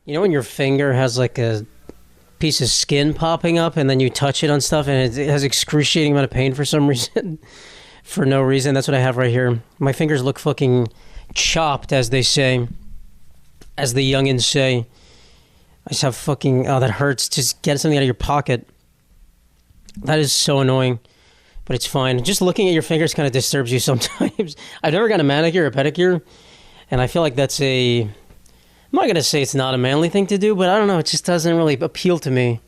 You know when your finger has like a piece of skin popping up and then you touch it on stuff and it has excruciating amount of pain for some reason? For no reason. That's what I have right here. My fingers look fucking chopped, as they say. As the youngins say. I just have fucking... Oh, that hurts. Just get something out of your pocket. That is so annoying. But it's fine. Just looking at your fingers kind of disturbs you sometimes. I've never gotten a manicure or a pedicure. And I feel like that's a... I'm not going to say it's not a manly thing to do, but I don't know. It just doesn't really appeal to me.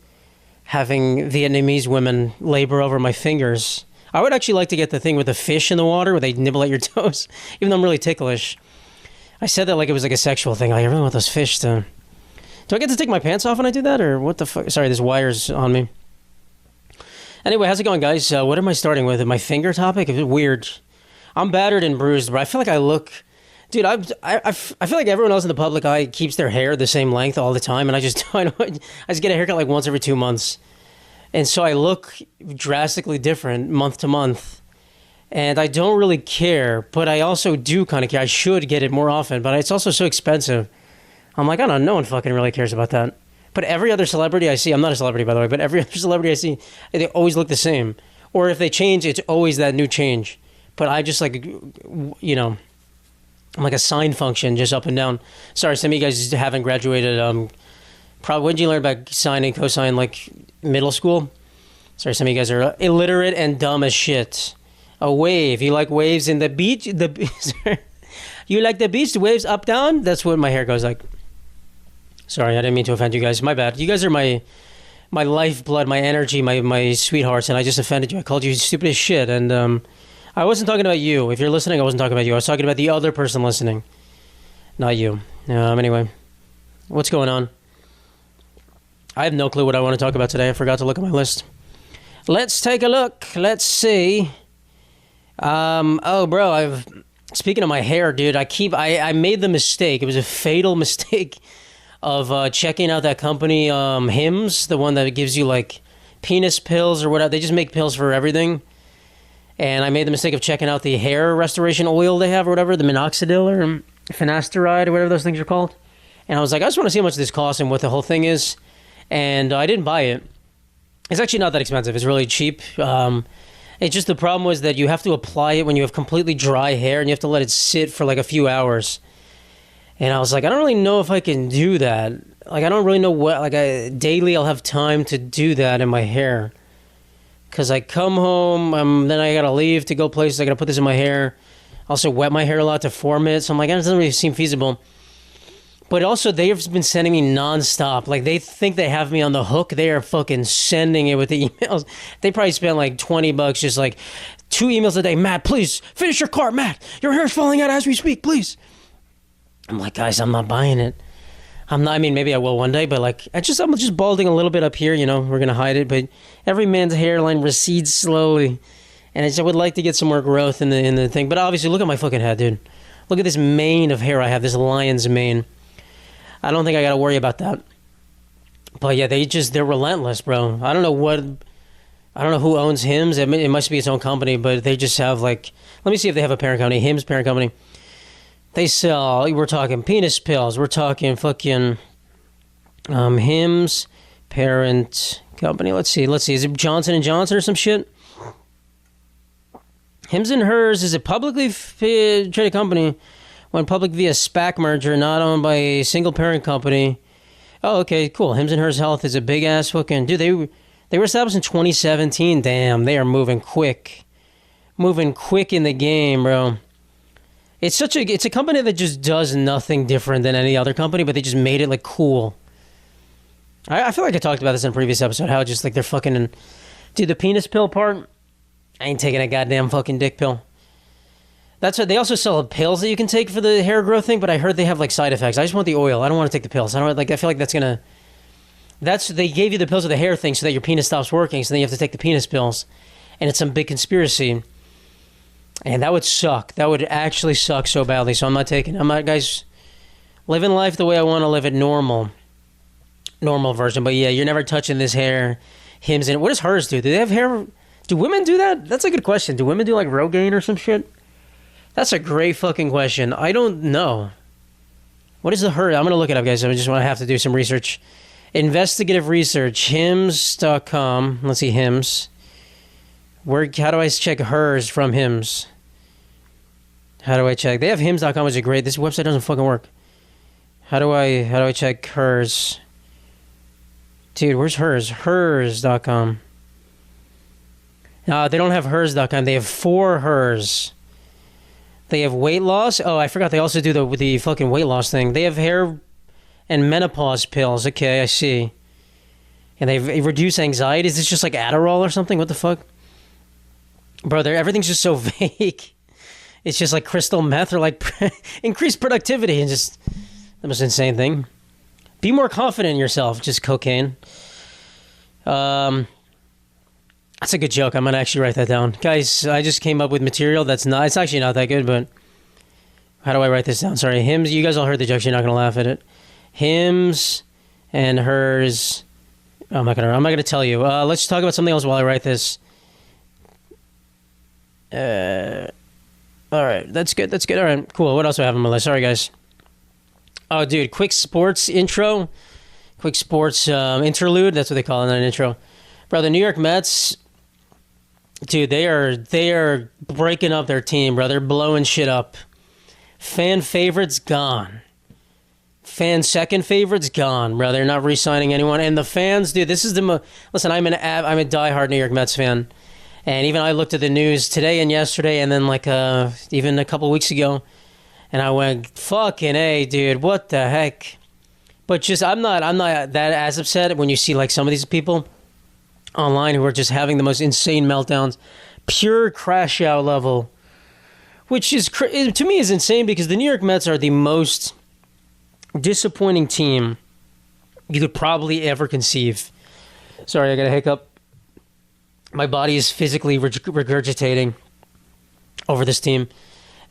Having Vietnamese women labor over my fingers. I would actually like to get the thing with the fish in the water where they nibble at your toes. Even though I'm really ticklish. I said that like it was like a sexual thing. Like, I really want those fish to... Do I get to take my pants off when I do that? Or what the fuck? Sorry, there's wires on me. Anyway, how's it going, guys? What am I starting with? My finger topic? It's weird. I'm battered and bruised, but I feel like I look... Dude, I feel like everyone else in the public eye keeps their hair the same length all the time, and I just get a haircut like once every 2 months. And so I look drastically different month to month. And I don't really care, but I also do kind of care. I should get it more often, but it's also so expensive. I'm like, I don't know, no one fucking really cares about that. But every other celebrity I see, I'm not a celebrity by the way, but every other celebrity I see, they always look the same. Or if they change, it's always that new change. But I just like, you know, I'm like a sine function, just up and down. Sorry, some of you guys haven't graduated. Probably, when did you learn about sine and cosine, like middle school? Sorry, some of you guys are illiterate and dumb as shit. A wave. You like waves in the beach? You like the beach waves up, down? That's what my hair goes like. Sorry, I didn't mean to offend you guys. My bad. You guys are my lifeblood, my energy, my sweethearts, and I just offended you. I called you stupid as shit, and I wasn't talking about you. If you're listening, I wasn't talking about you. I was talking about the other person listening, not you. Anyway, what's going on? I have no clue what I want to talk about today. I forgot to look at my list. Let's take a look. Let's see. Oh, bro, speaking of my hair, dude, I made the mistake. It was a fatal mistake of checking out that company, Hims, the one that gives you like penis pills or whatever. They just make pills for everything. And I made the mistake of checking out the hair restoration oil they have or whatever, the minoxidil or finasteride or whatever those things are called. And I was like, I just want to see how much this costs and what the whole thing is. And I didn't buy it. It's actually not that expensive. It's really cheap. It's just the problem was that you have to apply it when you have completely dry hair and you have to let it sit for like a few hours. And I was like, I don't really know if I can do that. Like, I don't really know what, like, daily I'll have time to do that in my hair. Because I come home, then I got to leave to go places. I got to put this in my hair. Also wet my hair a lot to form it. So I'm like, that doesn't really seem feasible. But also, they've been sending me nonstop. Like, they think they have me on the hook. They are fucking sending it with the emails. They probably spent like $20 just like 2 emails a day. Matt, please, finish your cart, Matt. Your hair's falling out as we speak, please. I'm like, guys, I'm not buying it. Maybe I will one day, but like, I'm just balding a little bit up here, you know, we're going to hide it. But every man's hairline recedes slowly. And I would like to get some more growth in the thing. But obviously, look at my fucking head, dude. Look at this mane of hair I have, this lion's mane. I don't think I got to worry about that. But yeah, they're relentless, bro. I don't know who owns Hims. It must be its own company, but they just have like, let me see if they have a parent company. Hims parent company. They sell, we're talking penis pills. We're talking fucking Hims parent company. Let's see. Is it Johnson & Johnson or some shit? Hims and Hers is a publicly traded company when public via SPAC merger, not owned by a single parent company. Oh, okay, cool. Hims and Hers Health is a big-ass fucking... Dude, they were established in 2017. Damn, they are moving quick. Moving quick in the game, bro. It's a company that just does nothing different than any other company, but they just made it, like, cool. I feel like I talked about this in a previous episode, how just, like, they're fucking... Dude, the penis pill part, I ain't taking a goddamn fucking dick pill. That's what they also sell pills that you can take for the hair growth thing, but I heard they have like side effects. I just want the oil. I don't want to take the pills. I feel like they gave you the pills of the hair thing so that your penis stops working, so then you have to take the penis pills. And it's some big conspiracy. And that would suck. That would actually suck so badly. So I'm not guys, living life the way I want to live it, normal version. But yeah, you're never touching this hair. Hims in it. What does Hers do? Do they have hair? Do women do that? That's a good question. Do women do like Rogaine or some shit? That's a great fucking question. I don't know. What is the HERS? I'm going to look it up, guys. I just want to have to do some research. Investigative research, HIMS.com. Let's see, HIMS. How do I check HERS from HIMS? How do I check? They have HIMS.com, which is great. This website doesn't fucking work. How do I check HERS? Dude, where's HERS? HERS.com. They don't have HERS.com. They have 4 HERS. They have weight loss. Oh, I forgot they also do the fucking weight loss thing. They have hair and menopause pills. Okay, I see. And they reduce anxiety. Is this just like Adderall or something? What the fuck? Bro, everything's just so vague. It's just like crystal meth or like increased productivity and just the most insane thing. Be more confident in yourself. Just cocaine. That's a good joke. I'm going to actually write that down. Guys, I just came up with material it's actually not that good, but how do I write this down? Sorry, HIMS, you guys all heard the joke, so you're not going to laugh at it. HIMS and HERS. I'm not going to tell you. Let's talk about something else while I write this. All right, that's good. All right, cool. What else do I have on my list? Sorry, guys. Oh, dude, quick sports intro. Quick sports interlude. That's what they call it, not an intro. Bro, the New York Mets, dude, they are breaking up their team, bro. They're blowing shit up. Fan favorites gone. Fan second favorites gone, bro. They're not re-signing anyone. And the fans, dude, this is listen, I'm a diehard New York Mets fan. And even I looked at the news today and yesterday and then like even a couple weeks ago. And I went, fucking A, dude, what the heck? But just, I'm not that as upset when you see like some of these people online who are just having the most insane meltdowns, pure crash out level, which is to me is insane because the New York Mets are the most disappointing team you could probably ever conceive. Sorry, I got a hiccup. My body is physically regurgitating over this team.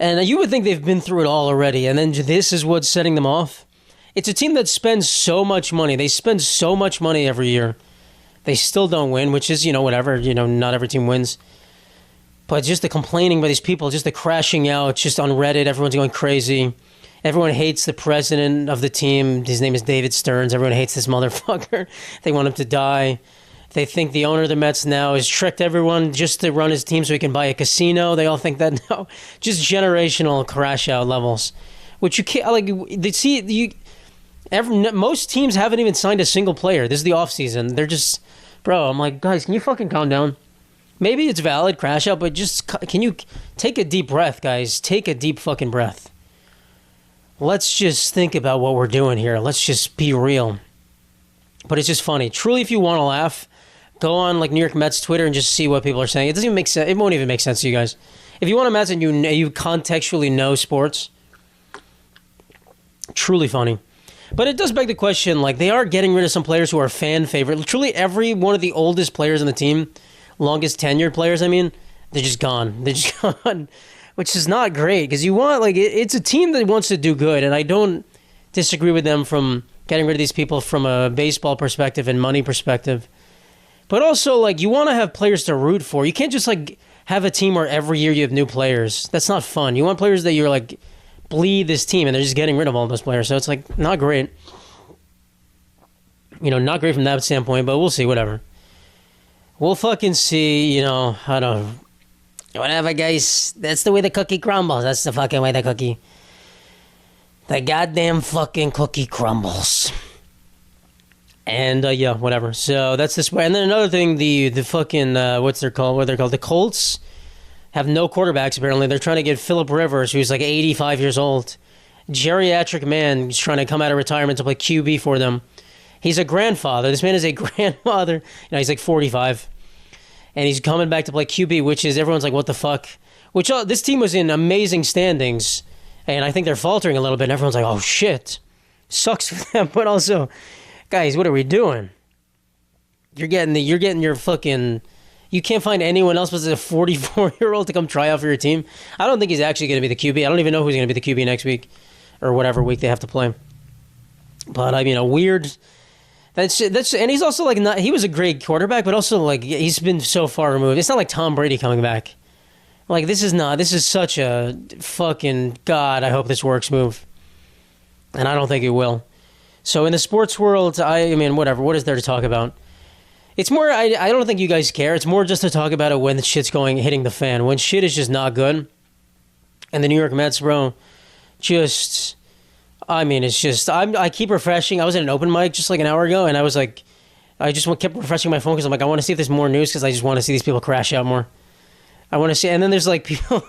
And you would think they've been through it all already, and then this is what's setting them off. It's a team that spends so much money. They spend so much money every year. They still don't win, which is, whatever. Not every team wins. But just the complaining by these people, just the crashing out, just on Reddit, everyone's going crazy. Everyone hates the president of the team. His name is David Stearns. Everyone hates this motherfucker. They want him to die. They think the owner of the Mets now has tricked everyone just to run his team so he can buy a casino. They all think that now. Just generational crash out levels. Which you can't, most teams haven't even signed a single player. This is the offseason. They're just, bro, I'm like, guys, can you fucking calm down? Maybe it's valid, crash out, but just, can you take a deep breath, guys? Take a deep fucking breath. Let's just think about what we're doing here. Let's just be real. But it's just funny. Truly, if you want to laugh, go on like New York Mets Twitter and just see what people are saying. It doesn't even make sense. It won't even make sense to you guys. If you want to Mets and you contextually know sports, truly funny. But it does beg the question, like they are getting rid of some players who are fan favorite. Truly every one of the oldest players on the team, longest tenured players, they're just gone. They're just gone, which is not great because you want, it's a team that wants to do good. And I don't disagree with them from getting rid of these people from a baseball perspective and money perspective. But also, you want to have players to root for. You can't just, have a team where every year you have new players. That's not fun. You want players that you're, bleed this team, and they're just getting rid of all those players. So it's, not great. Not great from that standpoint, but we'll see, whatever. We'll fucking see, I don't... Whatever, guys. That's the way the cookie crumbles. That's the fucking way the goddamn fucking cookie crumbles. And, yeah, whatever. So that's this way. And then another thing, the fucking, what they're called? The Colts have no quarterbacks, apparently. They're trying to get Phillip Rivers, who's 85 years old. Geriatric man who's trying to come out of retirement to play QB for them. He's a grandfather. This man is a grandfather. He's 45. And he's coming back to play QB, which is, everyone's like, what the fuck? Which, this team was in amazing standings. And I think they're faltering a little bit. And everyone's like, oh, shit. Sucks for them, but also... Guys, what are we doing? You're getting your fucking... You can't find anyone else but a 44-year-old to come try out for your team. I don't think he's actually going to be the QB. I don't even know who's going to be the QB next week or whatever week they have to play. But weird. That's and he's also not. He was a great quarterback, but also he's been so far removed. It's not like Tom Brady coming back. This is such a fucking God. I hope this works move. and I don't think it will. So in the sports world, I mean, whatever. What is there to talk about? It's more. I don't think you guys care. It's more just to talk about it when the shit's hitting the fan. When shit is just not good, and the New York Mets, bro, just. I mean, it's just. I keep refreshing. I was at an open mic just like an hour ago, and I was like, I just kept refreshing my phone because I'm like, I want to see if there's more news because I just want to see these people crash out more. I want to see, and then there's like people,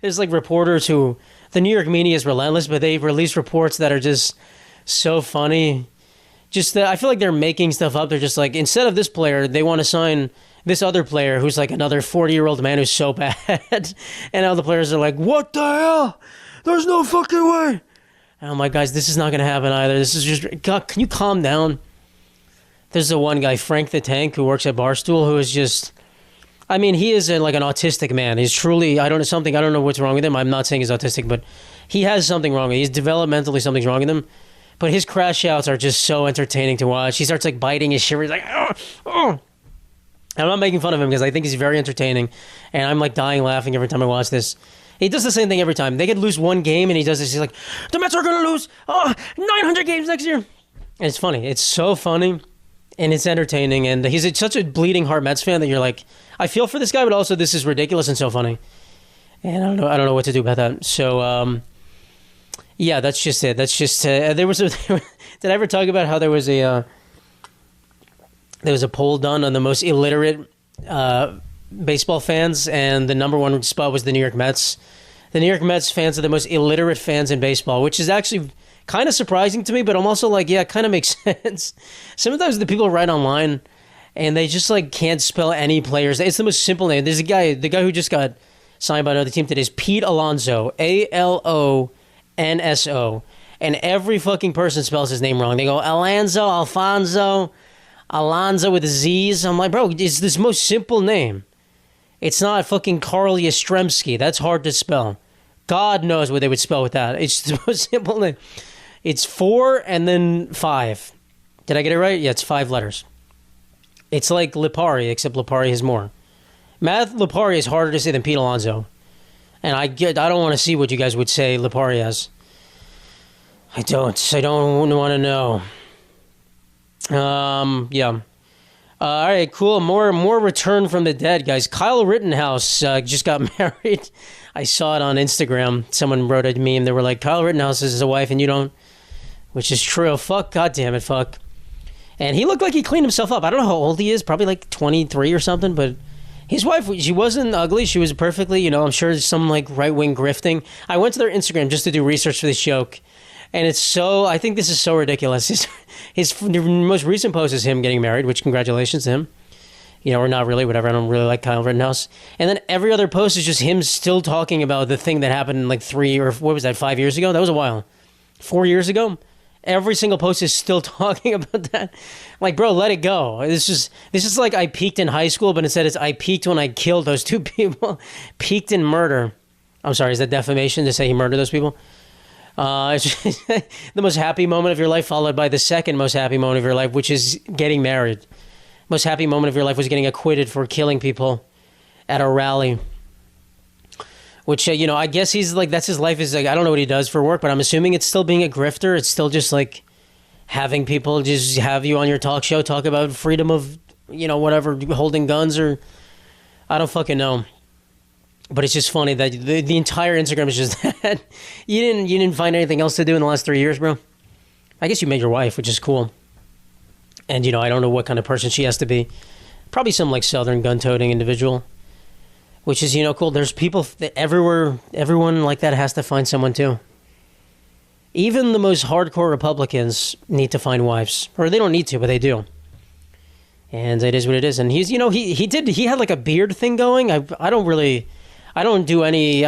there's like reporters who, the New York media is relentless, but they release reports that are just so funny. Just that I feel like they're making stuff up. They're just like, instead of this player, they want to sign this other player who's like another 40-year-old man who's so bad. And all the players are like, what the hell? There's no fucking way. And I'm like, guys, this is not going to happen either. This is just, God, can you calm down? There's the one guy, Frank the Tank, who works at Barstool, who is just, I mean, he is like an autistic man. He's truly, I don't know what's wrong with him. I'm not saying he's autistic, but he has something wrong with him. He's developmentally something's wrong with him. But his crash outs are just so entertaining to watch. He starts like biting his shiver. He's like, oh, oh. And I'm not making fun of him because I think he's very entertaining. And I'm like dying laughing every time I watch this. He does the same thing every time. They could lose one game and he does this. He's like, the Mets are going to lose 900 games next year. And it's funny. It's so funny and it's entertaining. And he's such a bleeding heart Mets fan that you're like, I feel for this guy, but also this is ridiculous and so funny. And I don't know what to do about that. So, yeah, that's just it. That's just there was a. Did I ever talk about how there was a poll done on the most illiterate baseball fans, and the number one spot was the New York Mets. The New York Mets fans are the most illiterate fans in baseball, which is actually kind of surprising to me. But I'm also like, yeah, it kind of makes sense. Sometimes the people write online, and they just like can't spell any players. It's the most simple name. There's a guy, the guy who just got signed by another team today is Pete Alonso, Alonso. And every fucking person spells his name wrong. They go Alonso with Z's. I'm like, bro, it's this most simple name. It's not fucking Karl Yastrzemski. That's hard to spell. God knows what they would spell with that. It's the most simple name. It's 4 and then 5. Did I get it right? Yeah, it's 5 letters. It's like Lipari, except Lipari has more. Matt Lipari is harder to say than Pete Alonso. And I don't want to see what you guys would say Lipari has. I don't want to know. Yeah. All right, cool. More return from the dead, guys. Kyle Rittenhouse just got married. I saw it on Instagram. Someone wrote a meme. They were like, Kyle Rittenhouse is a wife and you don't, which is true. Fuck, goddamn it, fuck. And he looked like he cleaned himself up. I don't know how old he is. Probably like 23 or something, but his wife, she wasn't ugly. She was perfectly, I'm sure some like right-wing grifting. I went to their Instagram just to do research for this joke. And I think this is so ridiculous. His most recent post is him getting married, which congratulations to him. Or not really, whatever. I don't really like Kyle Rittenhouse. And then every other post is just him still talking about the thing that happened like 5 years ago? That was a while. 4 years ago? Every single post is still talking about that. Like, bro, let it go. This is like I peaked in high school, but instead it's I peaked when I killed those 2 people. Peaked in murder. I'm sorry, is that defamation to say he murdered those people? It's just the most happy moment of your life, followed by the second most happy moment of your life, which is getting married. Most happy moment of your life was getting acquitted for killing people at a rally. Which, I guess he's like, that's his life is like, I don't know what he does for work, but I'm assuming it's still being a grifter. It's still just like having people just have you on your talk show, talk about freedom of, whatever, holding guns or I don't fucking know. But it's just funny that the entire Instagram is just that. You didn't find anything else to do in the last 3 years, bro? I guess you met your wife, which is cool. And, I don't know what kind of person she has to be. Probably some, like, southern gun-toting individual. Which is, cool. There's people that everyone like that has to find someone, too. Even the most hardcore Republicans need to find wives. Or they don't need to, but they do. And it is what it is. And he's, he had, like, a beard thing going. I don't want to do any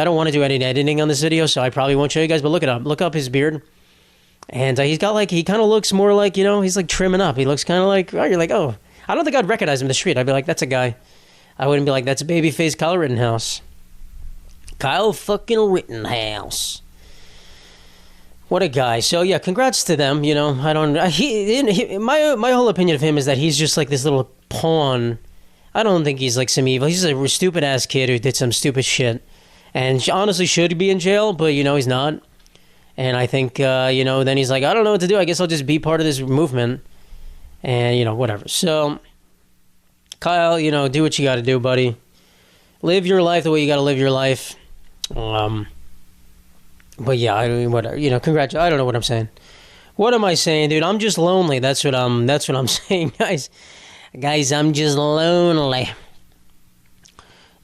editing on this video, so I probably won't show you guys, but look it up. Look up his beard. And he kind of looks more like, he's like trimming up. He looks kind of like, you're like, oh, I don't think I'd recognize him in the street. I'd be like, that's a guy. I wouldn't be like, that's a babyface Kyle Rittenhouse. Kyle fucking Rittenhouse. What a guy. So yeah, congrats to them. My whole opinion of him is that he's just like this little pawn. I don't think he's like some evil. He's a stupid ass kid who did some stupid shit, and honestly should be in jail. But he's not. And I think, then he's like, I don't know what to do. I guess I'll just be part of this movement. And, whatever. So, Kyle, do what you got to do, buddy. Live your life the way you got to live your life. But yeah, I mean, whatever. Congratulations. I don't know what I'm saying. What am I saying, dude? I'm just lonely. That's what I'm saying, guys. Guys, I'm just lonely.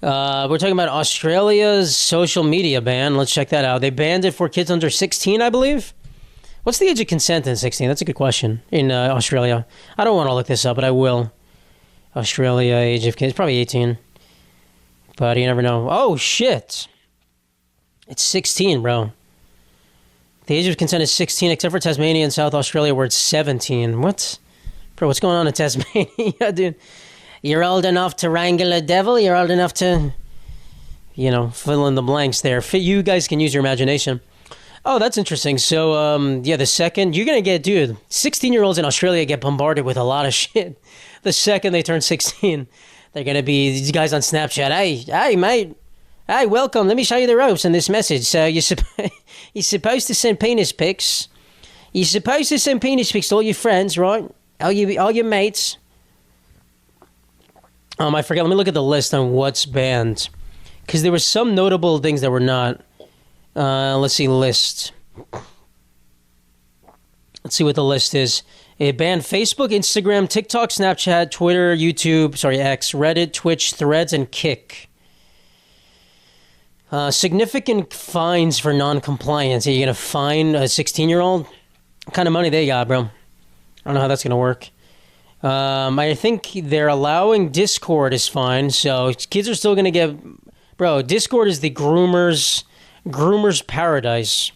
We're talking about Australia's social media ban. Let's check that out. They banned it for kids under 16, I believe. What's the age of consent in 16? That's a good question in Australia. I don't want to look this up, but I will. Australia, age of kids, probably 18. But you never know. Oh, shit. It's 16, bro. The age of consent is 16, except for Tasmania and South Australia, where it's 17. What? Bro, what's going on in Tasmania, dude? You're old enough to wrangle a devil. You're old enough to, fill in the blanks there. You guys can use your imagination. Oh, that's interesting. So, the second, you're going to get, dude, 16-year-olds in Australia get bombarded with a lot of shit. The second they turn 16, they're going to be these guys on Snapchat. Hey, mate. Hey, welcome. Let me show you the ropes in this message. So, you're supposed to send penis pics. You're supposed to send penis pics to all your friends, right? All your mates. I forgot. Let me look at the list on what's banned. Because there were some notable things that were not. Let's see, list. Let's see what the list is. It banned Facebook, Instagram, TikTok, Snapchat, Twitter, YouTube, X, Reddit, Twitch, Threads, and Kick. Significant fines for non-compliance. Are you going to fine a 16-year-old? What kind of money they got, bro? I don't know how that's going to work. I think they're allowing Discord is fine, so kids are still going to get... Bro, Discord is the groomer's paradise.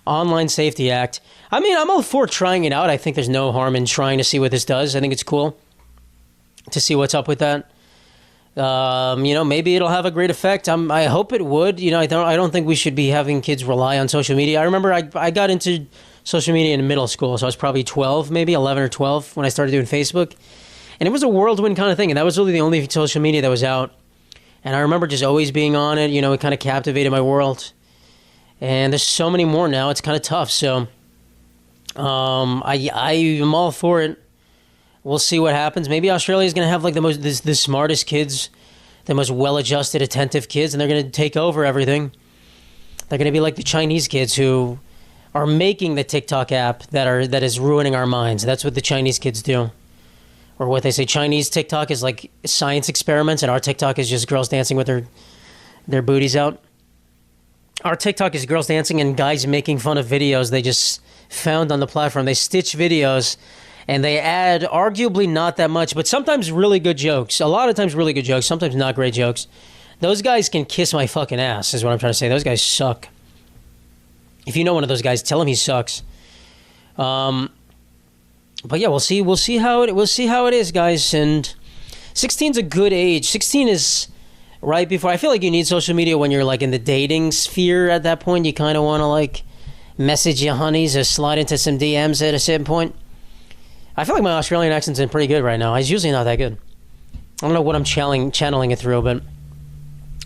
Online Safety Act. I mean, I'm all for trying it out. I think there's no harm in trying to see what this does. I think it's cool to see what's up with that. Maybe it'll have a great effect. I hope it would. I don't think we should be having kids rely on social media. I remember I got into social media in middle school, so I was probably 12, maybe 11 or 12 when I started doing Facebook. And it was a whirlwind kind of thing, and that was really the only social media that was out. And I remember just always being on it. It kind of captivated my world. And there's so many more now. It's kind of tough. So I am all for it. We'll see what happens. Maybe Australia is going to have like the smartest kids, the most well-adjusted, attentive kids, and they're going to take over everything. They're going to be like the Chinese kids who are making the TikTok app that is ruining our minds. That's what the Chinese kids do. Or what they say, Chinese TikTok is like science experiments, and our TikTok is just girls dancing with their booties out. Our TikTok is girls dancing and guys making fun of videos they just found on the platform. They stitch videos, and they add arguably not that much, but sometimes really good jokes. A lot of times really good jokes, sometimes not great jokes. Those guys can kiss my fucking ass, is what I'm trying to say. Those guys suck. If you know one of those guys, tell him he sucks. But yeah, we'll see how it is, guys. And 16's a good age. 16 is right before. I feel like you need social media when you're like in the dating sphere. At that point, you kind of want to like message your honeys or slide into some DMs at a certain point. I feel like my Australian accent's in pretty good right now. It's usually not that good. I don't know what I'm channeling it through, but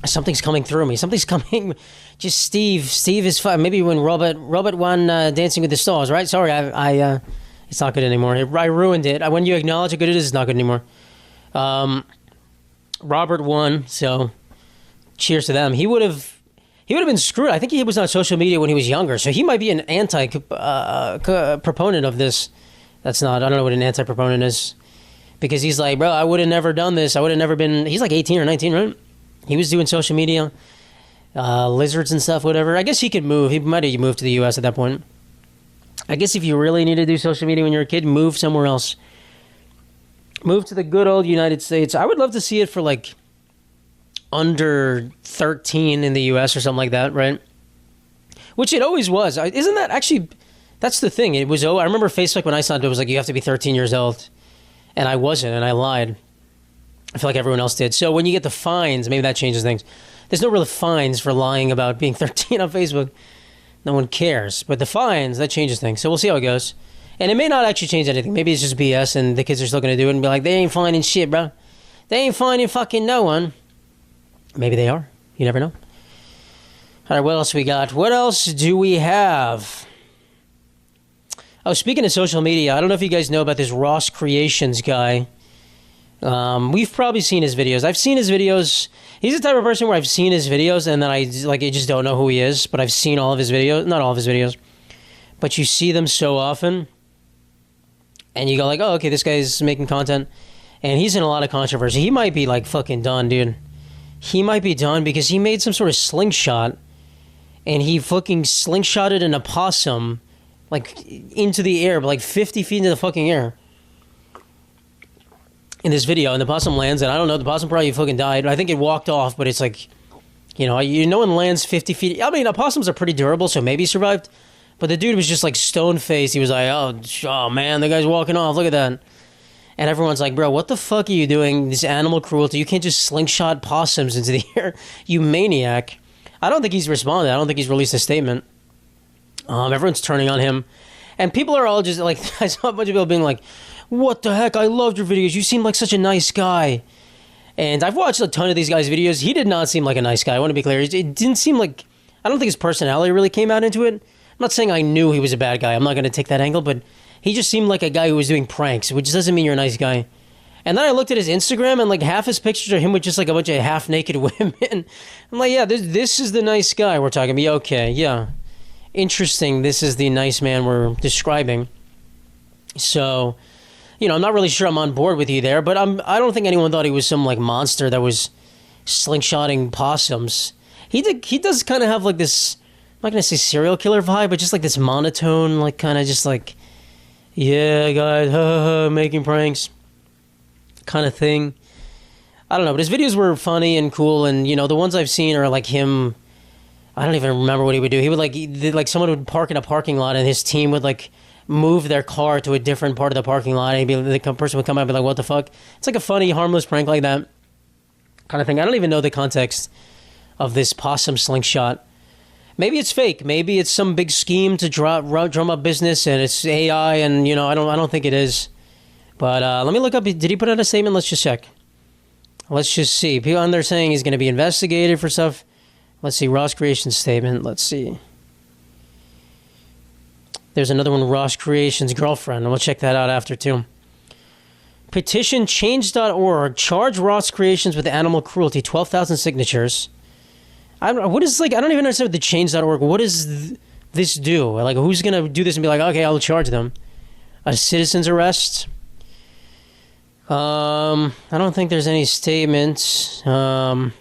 something's coming through me. Something's coming. Just Steve is fine. Maybe when Robert won Dancing with the Stars, right? Sorry, I it's not good anymore. I ruined it. When you acknowledge how good it is, it's not good anymore. Robert won, so cheers to them. He would have been screwed. I think he was on social media when he was younger, so he might be an proponent of this. I don't know what an anti-proponent is. Because he's like, bro, I would have never done this. I would have never been... He's like 18 or 19, right? He was doing social media, lizards and stuff, whatever. I guess he could move. He might have moved to the U.S. at that point. I guess if you really need to do social media when you're a kid, move somewhere else. Move to the good old United States. I would love to see it for like under 13 in the U.S. or something like that, right? Which it always was. Isn't that actually... That's the thing. It was... I remember Facebook when I signed it was like, you have to be 13 years old. And I wasn't, and I lied. I feel like everyone else did. So when you get the fines, maybe that changes things. There's no real fines for lying about being 13 on Facebook. No one cares. But the fines, that changes things. So we'll see how it goes. And it may not actually change anything. Maybe it's just BS, and the kids are still going to do it and be like, they ain't finding shit, bro. They ain't finding fucking no one. Maybe they are. You never know. All right, what else we got? What else do we have? Oh, speaking of social media, I don't know if you guys know about this Ross Creations guy. We've probably seen his videos. I've seen his videos. He's the type of person where I've seen his videos and then I just don't know who he is, but I've seen all of his videos. Not all of his videos, but you see them so often and you go like, oh, okay, this guy's making content and he's in a lot of controversy. He might be like fucking done, dude. He might be done because he made some sort of slingshot and he fucking slingshotted an opossum like into the air, like 50 feet into the fucking air. In this video, and the possum lands, and I don't know, the possum probably fucking died. I think it walked off, but it's like, you know it lands 50 feet. I mean, opossums are pretty durable, so maybe he survived. But the dude was just like stone-faced. He was like, oh man, the guy's walking off. Look at that. And everyone's like, bro, what the fuck are you doing? This animal cruelty. You can't just slingshot possums into the air. You maniac. I don't think he's responded. I don't think he's released a statement. Everyone's turning on him. And people are all just like, I saw a bunch of people being like, what the heck? I loved your videos. You seem like such a nice guy. And I've watched a ton of these guys' videos. He did not seem like a nice guy. I want to be clear. It didn't seem like... I don't think his personality really came out into it. I'm not saying I knew he was a bad guy. I'm not going to take that angle, but he just seemed like a guy who was doing pranks, which doesn't mean you're a nice guy. And then I looked at his Instagram, and like half his pictures are him with just like a bunch of half-naked women. I'm like, yeah, this is the nice guy we're talking about. Okay, yeah. Interesting. This is the nice man we're describing. So... I'm not really sure I'm on board with you there, but I don't think anyone thought he was some like monster that was slingshotting possums. He does kind of have like this, I'm not gonna say serial killer vibe, but just like this monotone, like kind of just like, yeah, guys, making pranks, kind of thing. I don't know, but his videos were funny and cool, and the ones I've seen are like him. I don't even remember what he would do. He would like someone would park in a parking lot, and his team would like move their car to a different part of the parking lot, and the person would come out and be like, what the fuck? It's like a funny, harmless prank like that kind of thing. I don't even know the context of this possum slingshot. Maybe it's fake. Maybe it's some big scheme to drum up business, and it's AI, and I don't think it is. But let me look up. Did he put out a statement? Let's just check. Let's just see. People on there saying he's going to be investigated for stuff. Let's see. Ross Creations statement. Let's see. There's another one, Ross Creations' girlfriend, and we'll check that out after, too. Petition change.org. Charge Ross Creations with animal cruelty. 12,000 signatures. I don't even understand what the change.org. What does this do? Like, who's going to do this and be like, okay, I'll charge them? A citizen's arrest? I don't think there's any statements. Yeah,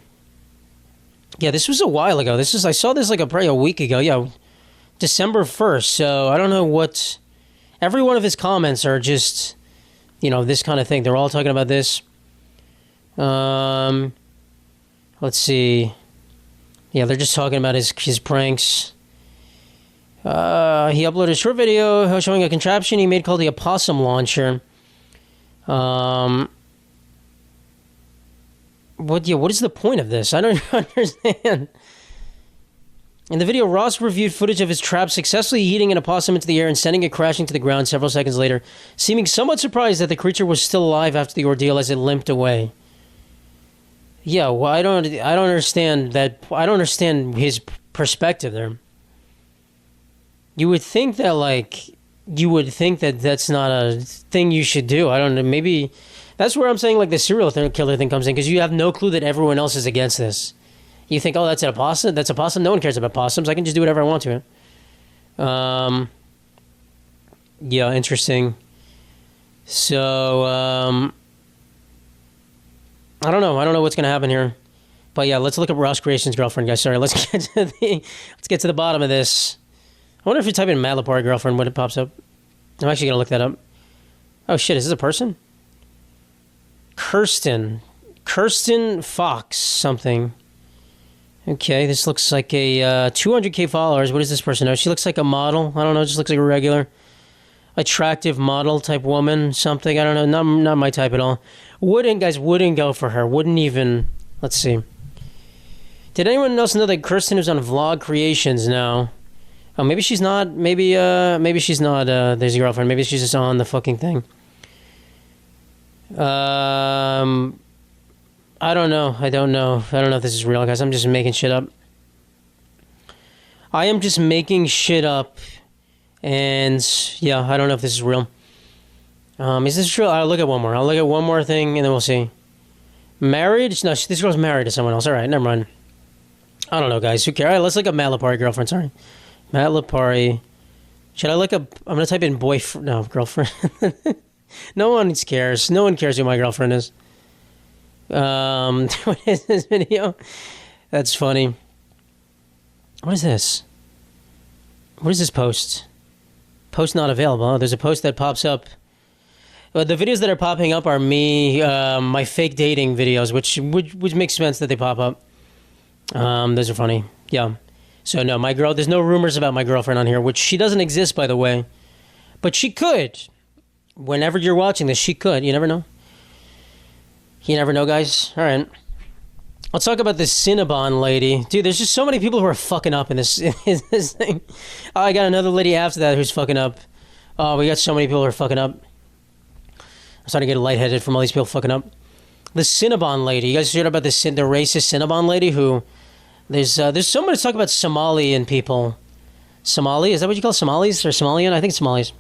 this was a while ago. I saw this like probably a week ago. Yeah, December 1st, so I don't know what... Every one of his comments are just, this kind of thing. They're all talking about this. Let's see. Yeah, they're just talking about his pranks. He uploaded a short video showing a contraption he made called the opossum launcher. What is the point of this? I don't understand. In the video, Ross reviewed footage of his trap successfully yeeting an opossum into the air and sending it crashing to the ground several seconds later, seeming somewhat surprised that the creature was still alive after the ordeal as it limped away. Yeah, well, I don't understand that. I don't understand his perspective there. You would think that, that's not a thing you should do. I don't know. Maybe that's where I'm saying, like, the serial killer thing comes in, because you have no clue that everyone else is against this. You think, oh, that's an opossum? That's a possum? No one cares about possums. I can just do whatever I want to. Yeah, interesting. So, I don't know. I don't know what's going to happen here. But yeah, let's look at Ross Creations' girlfriend, guys. Sorry, let's get to the bottom of this. I wonder if you type in Lipari girlfriend, what it pops up. I'm actually going to look that up. Oh, shit. Is this a person? Kirsten Fox something. Okay, this looks like a 200K followers. What does this person know? She looks like a model. I don't know. Just looks like a regular attractive model type woman. Something. I don't know. Not my type at all. Wouldn't go for her. Wouldn't even. Let's see. Did anyone else know that Kirsten is on Vlog Creations now? Oh, maybe she's not. Maybe she's not. There's your girlfriend. Maybe she's just on the fucking thing. I don't know. I don't know if this is real, guys. I'm just making shit up. I am just making shit up. And yeah, I don't know if this is real. Is this true? I'll look at one more. I'll look at one more thing and then we'll see. Married? No, this girl's married to someone else. Alright, never mind. I don't know, guys. Who cares? Alright, let's look up Matt Lipari girlfriend. Sorry. Matt Lipari. Should I look up... I'm going to type in boyfriend... No, girlfriend. No one cares. No one cares who my girlfriend is. What is this video? That's funny. What is this? What is this post? Post not available. Oh, there's a post that pops up. Well, the videos that are popping up are me, my fake dating videos, which makes sense that they pop up. Those are funny. Yeah. So no, there's no rumors about my girlfriend on here, which she doesn't exist, by the way. But she could. Whenever you're watching this, she could. You never know. You never know, guys. All right. Let's talk about this Cinnabon lady. Dude, there's just so many people who are fucking up in this, in this thing. Oh, I got another lady after that who's fucking up. Oh, we got so many people who are fucking up. I'm starting to get lightheaded from all these people fucking up. The Cinnabon lady. You guys heard about the racist Cinnabon lady who... There's so much talk about Somalian people. Somali? Is that what you call Somalis? Or Somalian? I think it's Somalis.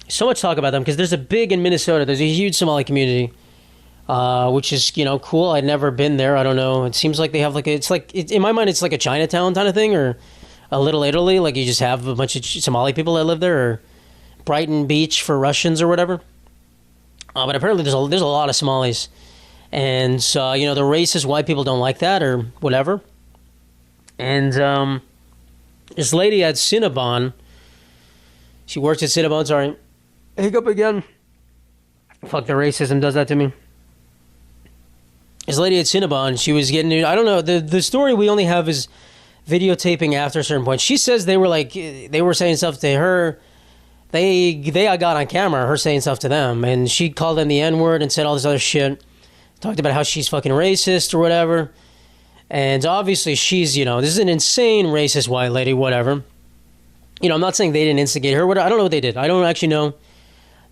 So much talk about them because there's a big in Minnesota. There's a huge Somali community. Which is, cool. I'd never been there. I don't know. It seems like they have in my mind, it's like a Chinatown kind of thing or a Little Italy. Like you just have a bunch of Somali people that live there or Brighton Beach for Russians or whatever. But apparently there's a lot of Somalis. And, the racist white people don't like that or whatever. And, this lady at Cinnabon, she works at Cinnabon, sorry. Hiccup again. Fuck, the racism does that to me. This lady at Cinnabon, she was getting... I don't know. The story we only have is videotaping after a certain point. She says they were saying stuff to her. They got on camera, her saying stuff to them. And she called them the N-word and said all this other shit. Talked about how she's fucking racist or whatever. And obviously she's, this is an insane racist white lady, whatever. I'm not saying they didn't instigate her. I don't know what they did. I don't actually know.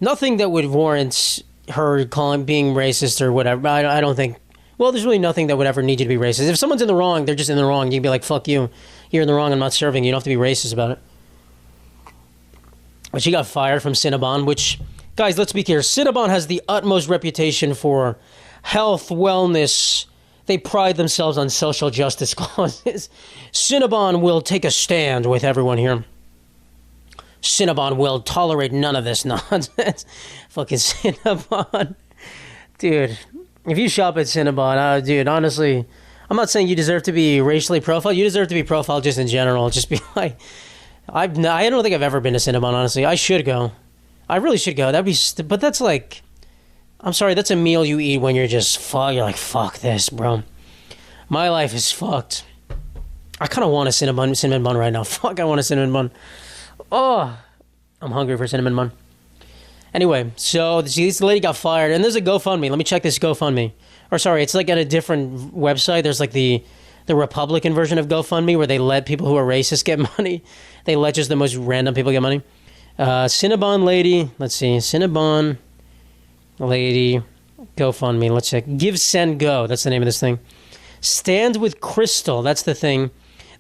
Nothing that would warrant her being racist or whatever. I don't think... Well, there's really nothing that would ever need you to be racist. If someone's in the wrong, they're just in the wrong. You can be like, fuck you. You're in the wrong. I'm not serving you. You don't have to be racist about it. But she got fired from Cinnabon, which... Guys, let's be clear. Cinnabon has the utmost reputation for health, wellness. They pride themselves on social justice causes. Cinnabon will take a stand with everyone here. Cinnabon will tolerate none of this nonsense. Fucking Cinnabon. Dude... If you shop at Cinnabon, dude, honestly, I'm not saying you deserve to be racially profiled. You deserve to be profiled just in general. Just be like, I don't think I've ever been to Cinnabon, honestly. I should go. I really should go. But that's like, I'm sorry, that's a meal you eat when you're just, you're like, fuck this, bro. My life is fucked. I kind of want a cinnamon bun right now. Fuck, I want a cinnamon bun. Oh, I'm hungry for cinnamon bun. Anyway, so this lady got fired, and there's a GoFundMe. Let me check this GoFundMe. Or sorry, it's like at a different website. There's like the Republican version of GoFundMe where they let people who are racist get money. They let just the most random people get money. Cinnabon lady, let's see, Cinnabon lady, GoFundMe. Let's check. Give, Send, Go. That's the name of this thing. Stand with Crystal. That's the thing.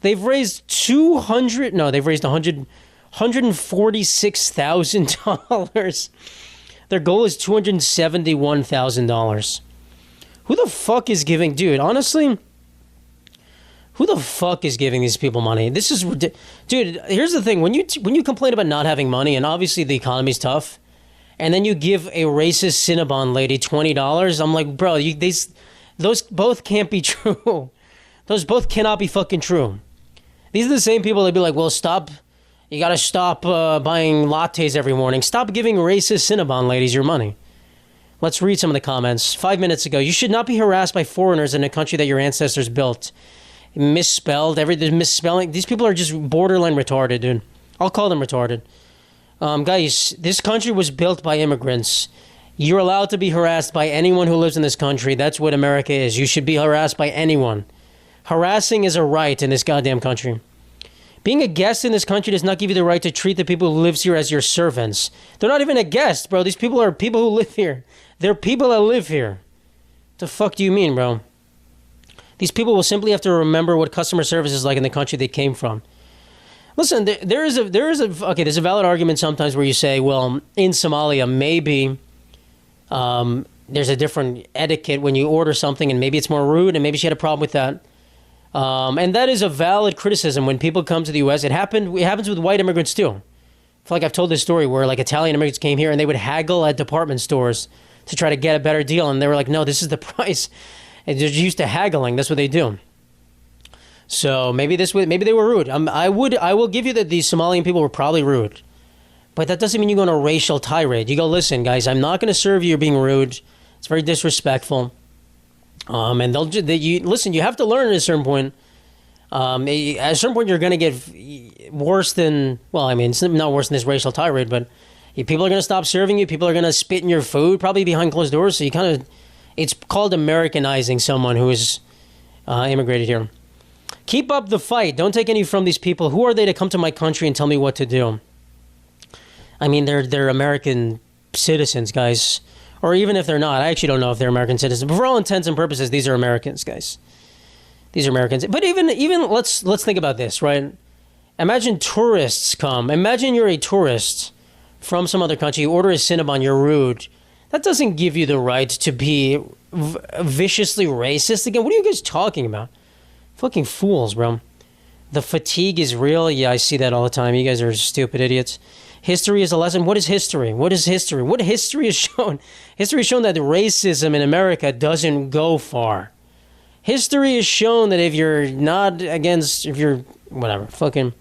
They've raised $146,000. Their goal is $271,000. Who the fuck is giving... Dude, honestly, who the fuck is giving these people money? This is... Dude, here's the thing. When you complain about not having money, and obviously the economy's tough, and then you give a racist Cinnabon lady $20, I'm like, bro, those both can't be true. Those both cannot be fucking true. These are the same people that be like, well, stop... You gotta stop buying lattes every morning. Stop giving racist Cinnabon ladies your money. Let's read some of the comments. 5 minutes ago, you should not be harassed by foreigners in a country that your ancestors built. Misspelled, misspelling. These people are just borderline retarded, dude. I'll call them retarded. Guys, this country was built by immigrants. You're allowed to be harassed by anyone who lives in this country. That's what America is. You should be harassed by anyone. Harassing is a right in this goddamn country. Being a guest in this country does not give you the right to treat the people who live here as your servants. They're not even a guest, bro. These people are people who live here. They're people that live here. The fuck do you mean, bro? These people will simply have to remember what customer service is like in the country they came from. Listen, there's a valid argument sometimes where you say, well, in Somalia, maybe there's a different etiquette when you order something, and maybe it's more rude, and maybe she had a problem with that. And that is a valid criticism when people come to the U.S. It happens with white immigrants too. I feel like I've told this story where like Italian immigrants came here and they would haggle at department stores to try to get a better deal, and they were like, "No, this is the price." And they're used to haggling. That's what they do. So maybe they were rude. I will give you that these Somalian people were probably rude, but that doesn't mean you go on a racial tirade. You go, listen, guys, I'm not going to serve you. You're being rude. It's very disrespectful. And listen. You have to learn at a certain point. At a certain point, you're going to get worse than. Well, I mean, it's not worse than this racial tirade, but people are going to stop serving you. People are going to spit in your food, probably behind closed doors. So you kind of, it's called Americanizing someone who is immigrated here. Keep up the fight. Don't take any from these people. Who are they to come to my country and tell me what to do? I mean, they're American citizens, guys. Or even if they're not, I actually don't know if they're American citizens. But for all intents and purposes, these are Americans, guys. These are Americans. But even let's think about this, right? Imagine tourists come. Imagine you're a tourist from some other country. You order a Cinnabon, you're rude. That doesn't give you the right to be viciously racist again. What are you guys talking about? Fucking fools, bro. The fatigue is real. Yeah, I see that all the time. You guys are stupid idiots. History is a lesson. What is history? What is history? What history has shown? History has shown that racism in America doesn't go far. History has shown that if you're whatever, fucking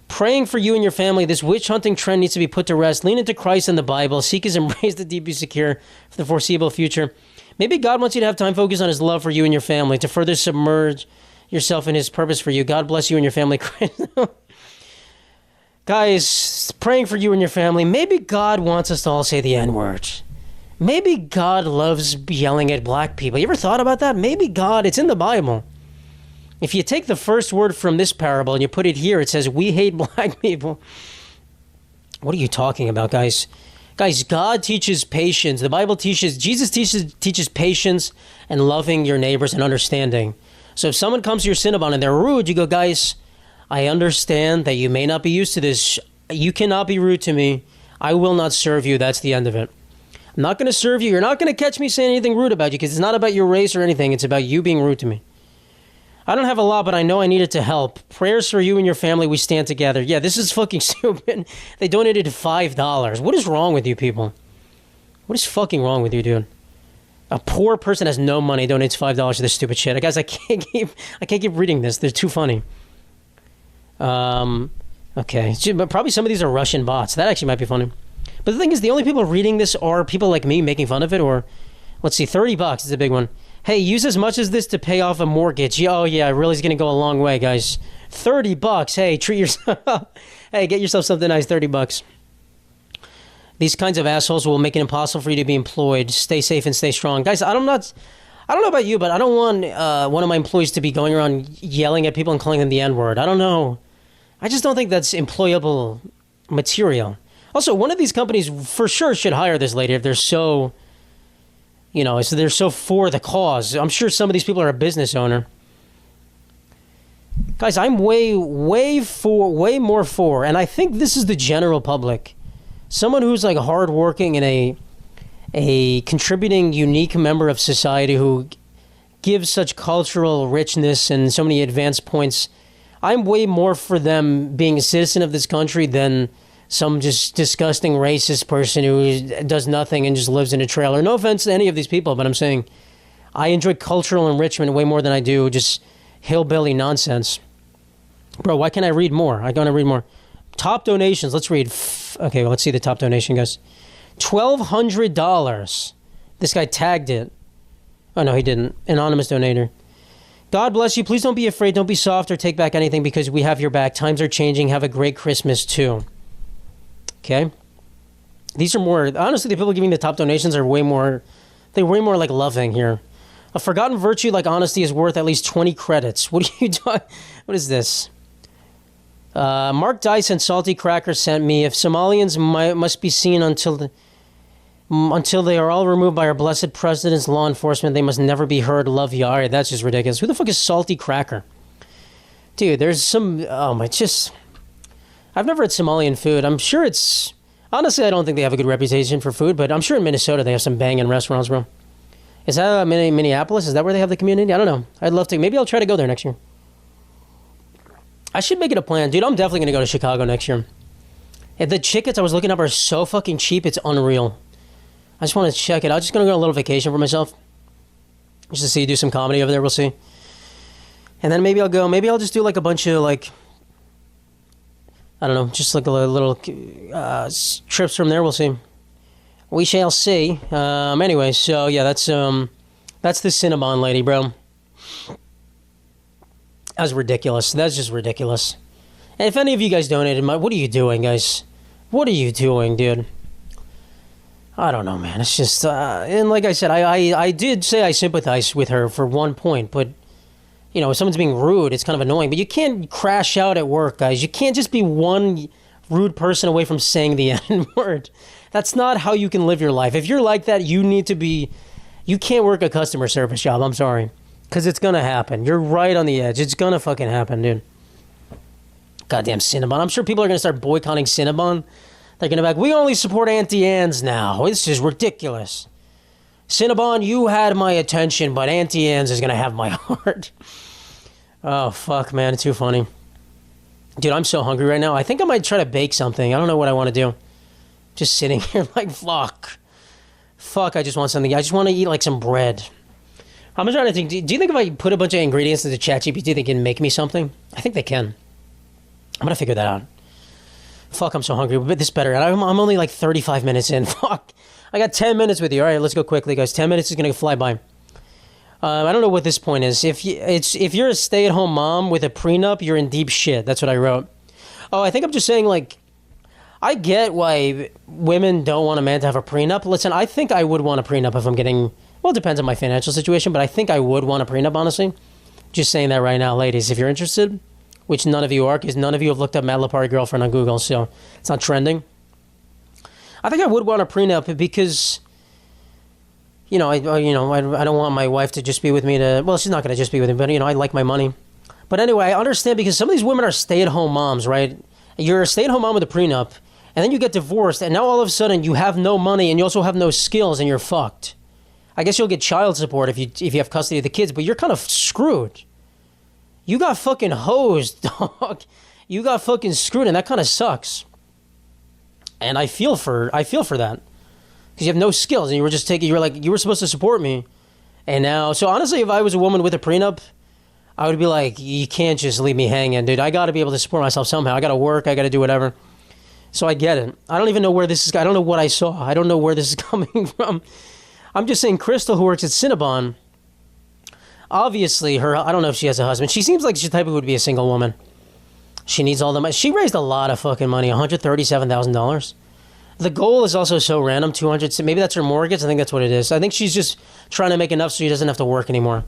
praying for you and your family, this witch hunting trend needs to be put to rest. Lean into Christ and the Bible. Seek his embrace to deep be secure for the foreseeable future. Maybe God wants you to have time focused on his love for you and your family to further submerge yourself in his purpose for you. God bless you and your family. Guys, praying for you and your family. Maybe God wants us to all say the N-word. Maybe God loves yelling at black people. You ever thought about that? Maybe God, it's in the Bible. If you take the first word from this parable and you put it here, it says, we hate black people. What are you talking about, guys? Guys, God teaches patience. The Bible teaches, Jesus teaches patience and loving your neighbors and understanding. So if someone comes to your Cinnabon and they're rude, you go, guys, I understand that you may not be used to this. You cannot be rude to me. I will not serve you. That's the end of it. I'm not going to serve you. You're not going to catch me saying anything rude about you because it's not about your race or anything. It's about you being rude to me. I don't have a lot, but I know I needed to help. Prayers for you and your family. We stand together. Yeah, this is fucking stupid. They donated $5. What is wrong with you people? What is fucking wrong with you, dude? A poor person has no money, donates $5 to this stupid shit. Guys, I can't keep reading this. They're too funny. Okay. But probably some of these are Russian bots. That actually might be funny. But the thing is, the only people reading this are people like me making fun of it, or, let's see, $30 is a big one. Hey, use as much as this to pay off a mortgage. Oh, yeah, it really is going to go a long way, guys. $30. Hey, treat yourself. Hey, get yourself something nice, $30. These kinds of assholes will make it impossible for you to be employed. Stay safe and stay strong. Guys, I don't know about you, but I don't want one of my employees to be going around yelling at people and calling them the N-word. I don't know. I just don't think that's employable material. Also, one of these companies for sure should hire this lady if they're so, so they're so for the cause. I'm sure some of these people are a business owner. Guys, I'm way more for, and I think this is the general public. Someone who's like hardworking and a contributing, unique member of society who gives such cultural richness and so many advanced points. I'm way more for them being a citizen of this country than some just disgusting racist person who does nothing and just lives in a trailer. No offense to any of these people, but I'm saying I enjoy cultural enrichment way more than I do just hillbilly nonsense. Bro, why can't I read more? I'm going to read more. Top donations. Let's read. Okay, well, let's see the top donation, guys. $1,200. This guy tagged it. Oh, no, he didn't. Anonymous donator. God bless you. Please don't be afraid. Don't be soft or take back anything because we have your back. Times are changing. Have a great Christmas, too. Okay? These are more... Honestly, the people giving the top donations are way more... They're way more, like, loving here. A forgotten virtue like honesty is worth at least 20 credits. What are you doing? What is this? Mark Dice and Salty Cracker sent me, if Somalians must be seen until they are all removed by our blessed president's law enforcement, they must never be heard. Love ya. All right, that's just ridiculous. Who the fuck is Salty Cracker? Dude, there's some... Oh, my... Just... I've never had Somalian food. I'm sure it's... Honestly, I don't think they have a good reputation for food, but I'm sure in Minnesota they have some banging restaurants, bro. Is that Minneapolis? Is that where they have the community? I don't know. I'd love to. Maybe I'll try to go there next year. I should make it a plan. Dude, I'm definitely going to go to Chicago next year. And the tickets I was looking up are so fucking cheap, it's unreal. I just want to check it out. Just going to go on a little vacation for myself. Just to see, do some comedy over there, we'll see. And then maybe I'll go, maybe I'll just do like a bunch of like, I don't know, just like a little trips from there, we'll see. We shall see. Anyway, so yeah, that's the Cinnabon lady, bro. That's ridiculous. That's just ridiculous. And if any of you guys donated what are you doing, guys? What are you doing, dude? I don't know, man. It's just, and like I said, I did say I sympathize with her for one point, but, you know, if someone's being rude, it's kind of annoying. But you can't crash out at work, guys. You can't just be one rude person away from saying the N-word. That's not how you can live your life. If you're like that, you can't work a customer service job. I'm sorry. Because it's going to happen. You're right on the edge. It's going to fucking happen, dude. Goddamn Cinnabon. I'm sure people are going to start boycotting Cinnabon. They're going to be like, we only support Auntie Anne's now. This is ridiculous. Cinnabon, you had my attention, but Auntie Anne's is going to have my heart. Oh, fuck, man. It's too funny. Dude, I'm so hungry right now. I think I might try to bake something. I don't know what I want to do. Just sitting here like, fuck. Fuck, I just want something. I just want to eat like some bread. I'm trying to think. Do you think if I put a bunch of ingredients into ChatGPT, they can make me something? I think they can. I'm going to figure that out. Fuck, I'm so hungry. But this better. I'm only like 35 minutes in. Fuck. I got 10 minutes with you. All right, let's go quickly, guys. 10 minutes is going to fly by. I don't know what this point is. If you're a stay-at-home mom with a prenup, you're in deep shit. That's what I wrote. Oh, I think I'm just saying, like, I get why women don't want a man to have a prenup. Listen, I think I would want a prenup if I'm getting... Well, it depends on my financial situation, but I think I would want a prenup, honestly. Just saying that right now, ladies. If you're interested, which none of you are, because none of you have looked up Matt Lipari girlfriend on Google, so it's not trending. I think I would want a prenup because... I don't want my wife to just be with me to... Well, she's not going to just be with me, but, I like my money. But anyway, I understand because some of these women are stay-at-home moms, right? You're a stay-at-home mom with a prenup, and then you get divorced, and now all of a sudden you have no money, and you also have no skills, and you're fucked. I guess you'll get child support if you have custody of the kids, but you're kind of screwed. You got fucking hosed, dog. You got fucking screwed, and that kind of sucks. And I feel for that. Because you have no skills, and you were supposed to support me. And now, so honestly, if I was a woman with a prenup, I would be like, you can't just leave me hanging, dude. I got to be able to support myself somehow. I got to work. I got to do whatever. So I get it. I don't even know where this is. I don't know what I saw. I don't know where this is coming from. I'm just saying, Crystal, who works at Cinnabon, obviously, I don't know if she has a husband. She seems like she's the type who would be a single woman. She needs all the money. She raised a lot of fucking money, $137,000. The goal is also so random, 200. Maybe that's her mortgage. I think that's what it is. I think she's just trying to make enough so she doesn't have to work anymore.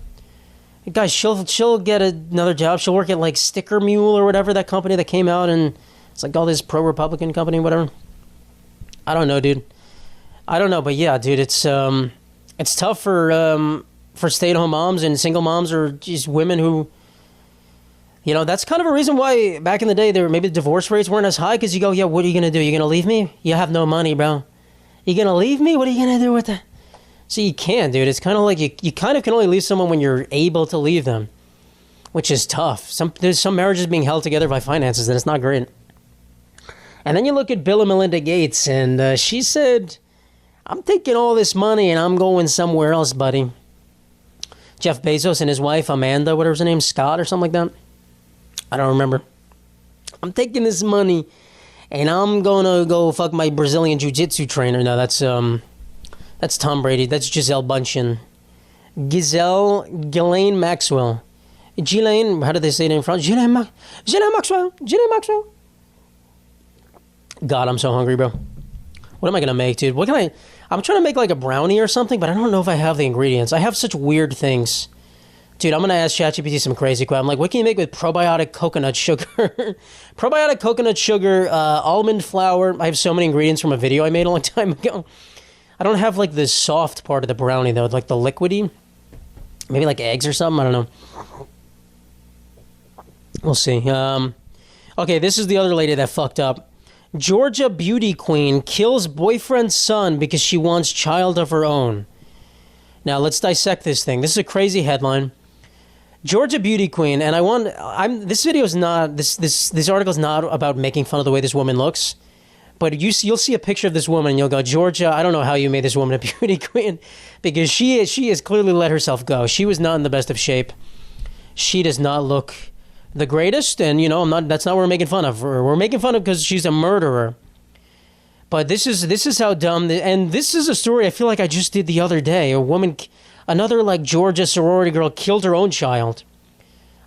Guys, she'll get another job. She'll work at like Sticker Mule or whatever, that company that came out, and it's like all this pro-Republican company, whatever. I don't know, dude. I don't know, but yeah, dude, it's tough for stay-at-home moms and single moms or just women who, that's kind of a reason why back in the day maybe the divorce rates weren't as high, because you go, yeah, what are you gonna do? You gonna leave me? You have no money, bro. You gonna leave me? What are you gonna do with that? So you can, dude. It's kind of like you kind of can only leave someone when you're able to leave them, which is tough. There's some marriages being held together by finances, and it's not great. And then you look at Bill and Melinda Gates, and she said, I'm taking all this money and I'm going somewhere else, buddy. Jeff Bezos and his wife, Amanda, whatever's her name, Scott or something like that. I don't remember. I'm taking this money and I'm going to go fuck my Brazilian jiu-jitsu trainer. No, that's Tom Brady. That's Gisele Bundchen. Ghislaine Maxwell. Ghislaine, how do they say it in France? Ghislaine Maxwell. God, I'm so hungry, bro. What am I going to make, dude? I'm trying to make like a brownie or something, but I don't know if I have the ingredients. I have such weird things. Dude, I'm going to ask ChatGPT some crazy crap. I'm like, what can you make with probiotic coconut sugar? Probiotic coconut sugar, almond flour. I have so many ingredients from a video I made a long time ago. I don't have like the soft part of the brownie, though, like the liquidy. Maybe like eggs or something. I don't know. We'll see. Okay, this is the other lady that fucked up. Georgia beauty queen kills boyfriend's son because she wants child of her own. Now let's dissect this thing. This is a crazy headline. Georgia beauty queen, and this video is not this article is not about making fun of the way this woman looks, but you'll see a picture of this woman and you'll go, Georgia, I don't know how you made this woman a beauty queen, because she has clearly let herself go. She was not in the best of shape. She does not look the greatest, and that's not what we're making fun of. We're making fun of because she's a murderer. But this is how dumb, and this is a story I feel like I just did the other day. A woman, another like Georgia sorority girl, killed her own child.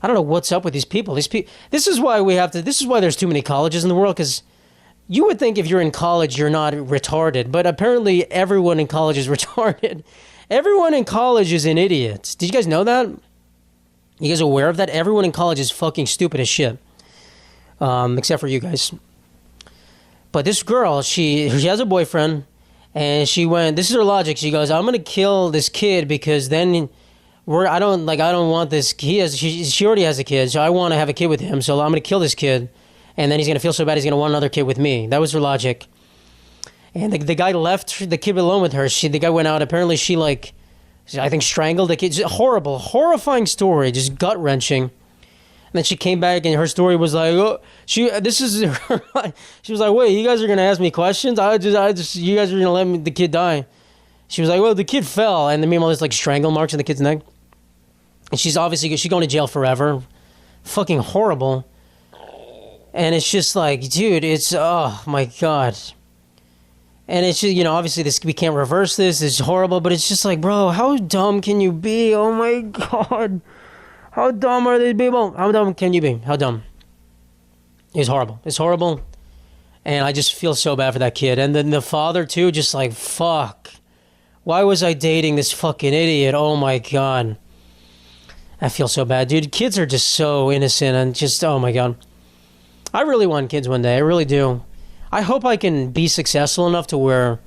I don't know what's up with these people. This is why this is why there's too many colleges in the world, because you would think if you're in college you're not retarded, but apparently everyone in college is retarded. Everyone in college is an idiot. Did you guys know that? You guys aware of that? Everyone in college is fucking stupid as shit, except for you guys. But this girl, she has a boyfriend, and she went. This is her logic. She goes, "I'm gonna kill this kid because then I don't want this. She already has a kid, so I want to have a kid with him. So I'm gonna kill this kid, and then he's gonna feel so bad he's gonna want another kid with me." That was her logic. And the guy left the kid alone with her. The guy went out. Apparently, she I think strangled the kid. Just horrible, horrifying story, just gut wrenching. And then she came back, and her story was like, "Oh, she was like, wait, you guys are gonna ask me questions? You guys are gonna let the kid die?" She was like, "Well, the kid fell," and then meanwhile there's like strangle marks on the kid's neck. And she's going to jail forever. Fucking horrible. And it's just like, dude, it's oh my god. And it's just, obviously we can't reverse this. It's horrible, but it's just like, bro, how dumb can you be? Oh my god. How dumb are these people? How dumb can you be? How dumb? It's horrible. It's horrible. And I just feel so bad for that kid. And then the father, too, just like, fuck. Why was I dating this fucking idiot? Oh, my God. I feel so bad. Dude, kids are just so innocent and just, oh, my God. I really want kids one day. I really do. I hope I can be successful enough to where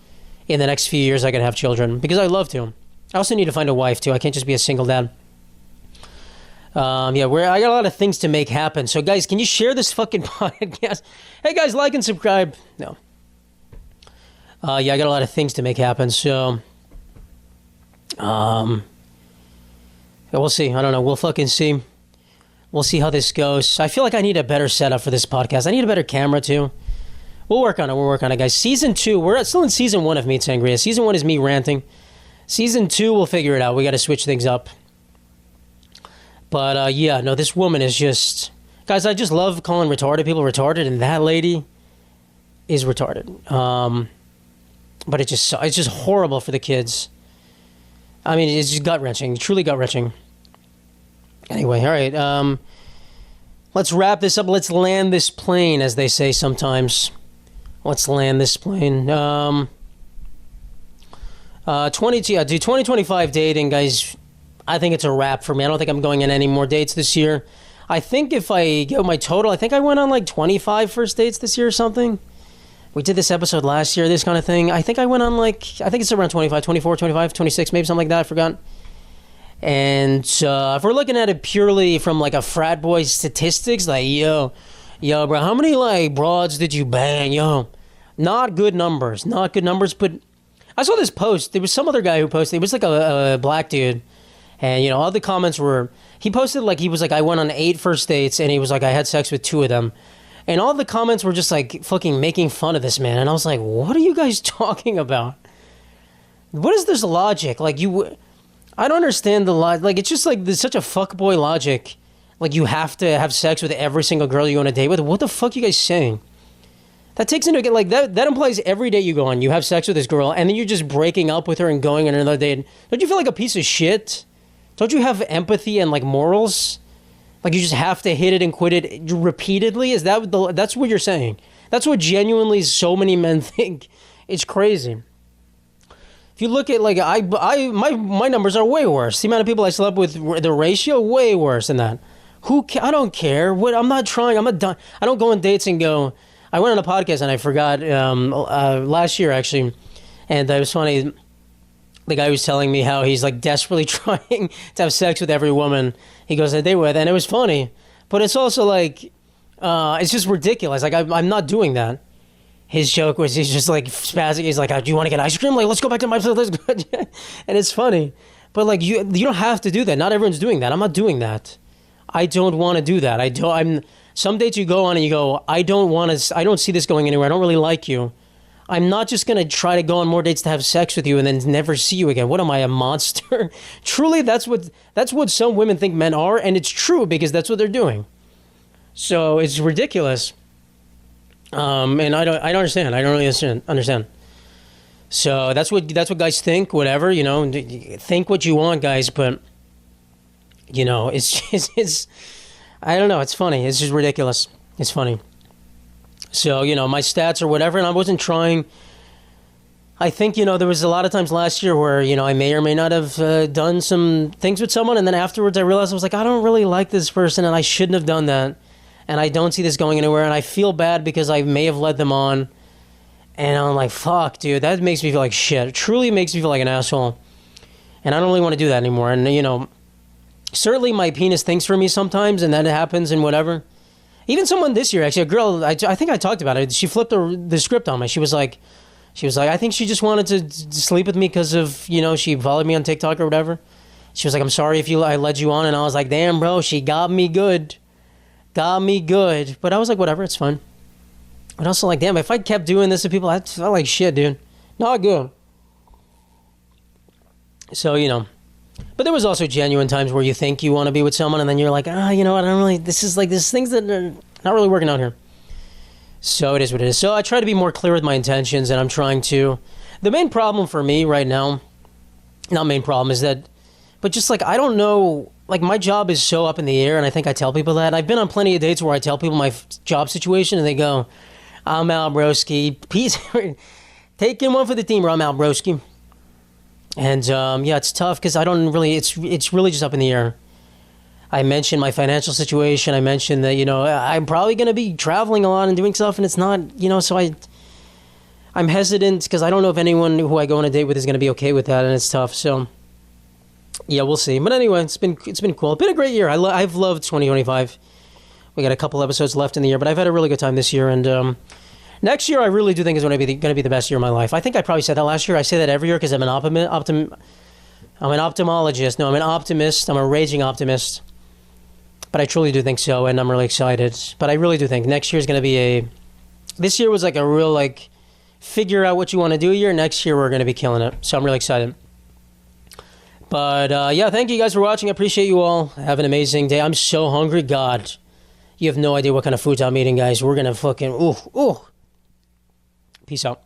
in the next few years I can have children. Because I love to. I also need to find a wife, too. I can't just be a single dad. I got a lot of things to make happen. So, guys, can you share this fucking podcast? Hey, guys, like and subscribe. No. I got a lot of things to make happen. So, we'll see. I don't know. We'll fucking see. We'll see how this goes. I feel like I need a better setup for this podcast. I need a better camera, too. We'll work on it, guys. Season 2. We're still in Season 1 of Meat Sangria. Season 1 is me ranting. Season 2, we'll figure it out. We got to switch things up. But, this woman is just... Guys, I just love calling retarded people retarded, and that lady is retarded. But it's just horrible for the kids. I mean, it's just gut-wrenching, truly gut-wrenching. Anyway, all right. Let's wrap this up. Let's land this plane, as they say sometimes. Let's land this plane. 2025 dating, guys... I think it's a wrap for me. I don't think I'm going on any more dates this year. I think if I go my total, I think I went on like 25 first dates this year or something. We did this episode last year, this kind of thing. I think I went on I think it's around 25, 24, 25, 26, maybe something like that. I forgot. And if we're looking at it purely from like a frat boy statistics, like, yo, bro, how many like broads did you bang? Yo, not good numbers, but I saw this post. There was some other guy who posted, it was like a black dude. And, all the comments were, he posted he was like, I went on 8 first dates, and he was like, I had sex with 2 of them. And all the comments were just like fucking making fun of this man. And I was like, what are you guys talking about? What is this logic? I don't understand the logic. Like, it's just like, there's such a fuckboy logic. Like, you have to have sex with every single girl you go on a date with. What the fuck are you guys saying? That takes into account, that implies every date you go on, you have sex with this girl, and then you're just breaking up with her and going on another date. Don't you feel like a piece of shit? Don't you have empathy and morals? Like you just have to hit it and quit it repeatedly? That's what you're saying? That's what genuinely so many men think. It's crazy. If you look at my numbers are way worse. The amount of people I slept with, the ratio way worse than that. I don't care. I'm not trying. I'm not done. I don't go on dates and go. I went on a podcast and I forgot last year actually, and it was funny. The guy was telling me how he's desperately trying to have sex with every woman he goes on a date with, and it was funny. But it's also It's just ridiculous. Like I'm not doing that. His joke was he's just like spazzing. He's like, "Do you want to get ice cream? Like, let's go back to my place." Let's go. And it's funny, but like you don't have to do that. Not everyone's doing that. I'm not doing that. I don't want to do that. I don't. I'm some dates you go on and you go, I don't want to. I don't see this going anywhere. I don't really like you. I'm not just gonna try to go on more dates to have sex with you and then never see you again. What am I, a monster? Truly, that's what some women think men are, and it's true because that's what they're doing. So it's ridiculous. And I don't understand. I don't really understand. So that's what guys think. Whatever, think what you want, guys. But it's just, it's I don't know. It's funny. It's just ridiculous. It's funny. So my stats or whatever, and I wasn't trying. I think there was a lot of times last year where I may or may not have done some things with someone, and then afterwards I realized I was like, I don't really like this person, and I shouldn't have done that. And I don't see this going anywhere, and I feel bad because I may have led them on. And I'm like, fuck, dude, that makes me feel like shit. It truly makes me feel like an asshole. And I don't really want to do that anymore. And, certainly my penis thinks for me sometimes, and that happens and whatever. Even someone this year, actually, a girl, I think I talked about it. She flipped the script on me. She was like, I think she just wanted to sleep with me because of, she followed me on TikTok or whatever. She was like, I'm sorry if I led you on. And I was like, damn, bro, she got me good. Got me good. But I was like, whatever, it's fine. But also like, damn, if I kept doing this to people, I felt like shit, dude. Not good. So, but there was also genuine times where you think you want to be with someone and then you're like, I don't really, this things that are not really working out here. So it is what it is. So I try to be more clear with my intentions, and I'm trying to. The main problem for me right now, not main problem, is that, but just like, I don't know, like my job is so up in the air, and I think I tell people that. I've been on plenty of dates where I tell people my job situation, and they go, I'm out, broski. Peace. Taking one for the team, or I'm out, broski. And yeah, it's tough because I don't really, it's really just up in the air. I mentioned my financial situation. I mentioned that, I'm probably going to be traveling a lot and doing stuff, and it's not, so I'm hesitant because I don't know if anyone who I go on a date with is going to be okay with that, and it's tough. So yeah, we'll see. But anyway, it's been cool. It's been a great year. I've loved 2025. We got a couple episodes left in the year, but I've had a really good time this year, and next year I really do think is going to be the best year of my life. I think I probably said that last year. I say that every year because I'm an optimologist. No, I'm an optimist. I'm a raging optimist. But I truly do think so, and I'm really excited. But I really do think next year is going to be this year was like a real, like, figure out what you want to do year. Next year we're going to be killing it. So I'm really excited. But yeah, thank you guys for watching. I appreciate you all. Have an amazing day. I'm so hungry. God, you have no idea what kind of foods I'm eating, guys. We're going to fucking, ooh. Peace out.